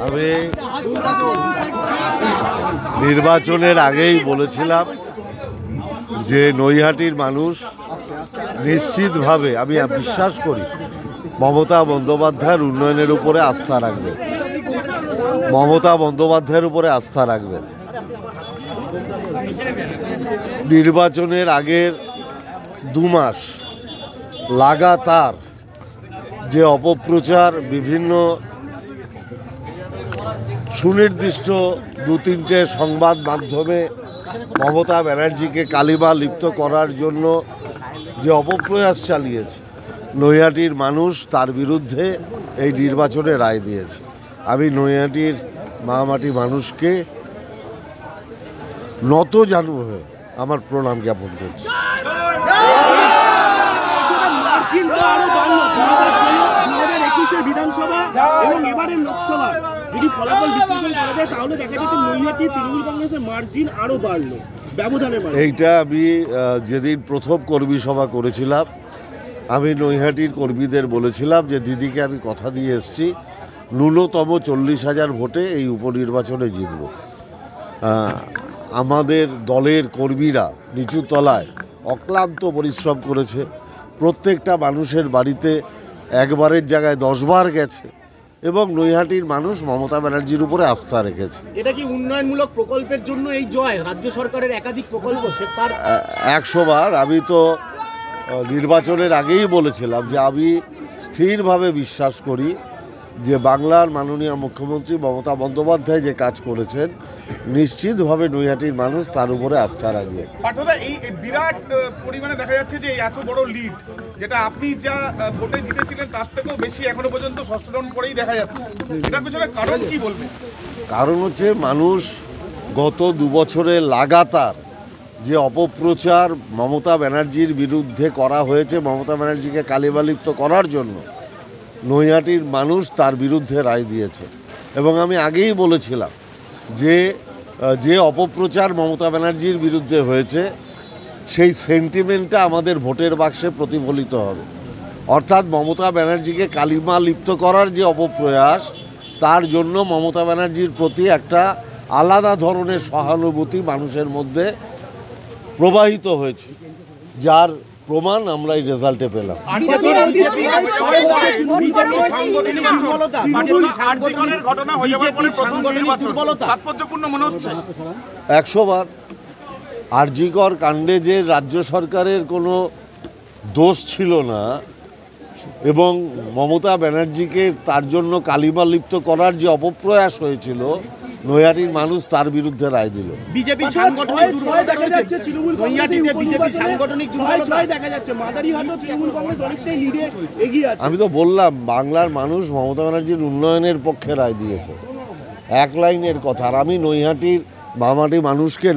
আমি নির্বাচনের আগেই বলেছিলাম যে নৈহাটির মানুষ নিশ্চিতভাবে, আমি বিশ্বাস করি, মমতা বন্দ্যোপাধ্যায়ের উন্নয়নের উপরে আস্থা রাখবে, মমতা বন্দ্যোপাধ্যায়ের উপরে আস্থা রাখবেন। নির্বাচনের আগের 2 মাস লাগাতার যে অপপ্রচার, বিভিন্ন সুনির্দিষ্ট 2-3টে সংবাদ মাধ্যমে মমতা ব্যানার্জিকে কালিমা লিপ্ত করার জন্য যে অপপ্রয়াস চালিয়েছে, নৈহাটির মানুষ তার বিরুদ্ধে এই নির্বাচনে রায় দিয়েছে। আমি নৈহাটির মামাটি মানুষকে নত জানু হয়ে আমার প্রণাম জ্ঞাপন করছি। বিধানসভা এবং এবারের লোকসভা যদি ফলাফল বিশ্লেষণ করা যায় তাহলে দেখা যাচ্ছে নৈহাটি তৃণমূল কংগ্রেসের মার্জিন আরো বাড়লো ব্যবধানে। এইটা আমি যেদিন প্রথম কর্মী সভা করেছিলাম, আমি নৈহাটির কর্মীদের বলেছিলাম যে দিদিকে আমি কথা দিয়ে এসেছি ন্যূনতম 40,000 ভোটে এই উপনির্বাচনে জিতব। আমাদের দলের কর্মীরা নিচু তলায় অক্লান্ত পরিশ্রম করেছে, প্রত্যেকটা মানুষের বাড়িতে একবারের জায়গায় 10 বার গেছে এবং নৈহাটির মানুষ মমতা ব্যানার্জির উপরে আস্থা রেখেছে। এটা কি উন্নয়নমূলক প্রকল্পের জন্য এই জয়? রাজ্য সরকারের একাধিক প্রকল্প, তার 100 বার। আমি তো নির্বাচনের আগেই বলেছিলাম যে আমি স্থিরভাবে বিশ্বাস করি যে বাংলার মাননীয় মুখ্যমন্ত্রী মমতা বন্দ্যোপাধ্যায় যে কাজ করেছেন, নিশ্চিতভাবে নৈহাটির মানুষ তার উপরে আস্থা রাখবে। এই বিরাট পরিমাণে দেখা যাচ্ছে যে এত বড় লিড, যেটা আপনি যা ভোটে জিতেছিলেন তার থেকেও বেশি এখনো পর্যন্ত 6ষ্ঠ রাউন্ড পরেই দেখা যাচ্ছে। এটার পেছনে কারণ কি বলবেন? কারণ হচ্ছে মানুষ গত 2 বছরে লাগাতার যে অপপ্রচার মমতা ব্যানার্জির বিরুদ্ধে করা হয়েছে, মমতা ব্যানার্জিকে কালিমালিপ্ত করার জন্য নৈহাটির মানুষ তার বিরুদ্ধে রায় দিয়েছে। এবং আমি আগেই বলেছিলাম যে অপপ্রচার মমতা ব্যানার্জির বিরুদ্ধে হয়েছে সেই সেন্টিমেন্টটা আমাদের ভোটের বাক্সে প্রতিফলিত হবে। অর্থাৎ মমতা ব্যানার্জিকে কালিমা লিপ্ত করার যে অপপ্রয়াস, তার জন্য মমতা ব্যানার্জির প্রতি একটা আলাদা ধরনের সহানুভূতি মানুষের মধ্যে প্রবাহিত হয়েছে, যার প্রমাণ আমরা এই রেজাল্টে পেলাম। 100 বার। আরজিকর কাণ্ডে যে রাজ্য সরকারের কোনো দোষ ছিল না এবং মমতা ব্যানার্জিকে তার জন্য কালিমা লিপ্ত করার যে অপপ্রয়াস হয়েছিল, নৈহাটির মানুষ তার বিরুদ্ধে রায় দিল। বিজেপি সাংগঠনিক দুর্বলতা দেখা যাচ্ছে, তৃণমূল নৈহাটিতে বিজেপি সাংগঠনিক দুর্বলতা দেখা যাচ্ছে, মাদারিহাটে তৃণমূল কংগ্রেস অনেকটাই লিডে এগিয়ে আছে। আমি তো বললাম বাংলার মানুষ মমতা ব্যানার্জির উন্নয়নের পক্ষে রায় দিয়েছে, এক লাইনের কথা। আর আমি নৈহাটির মামাটি মানুষকে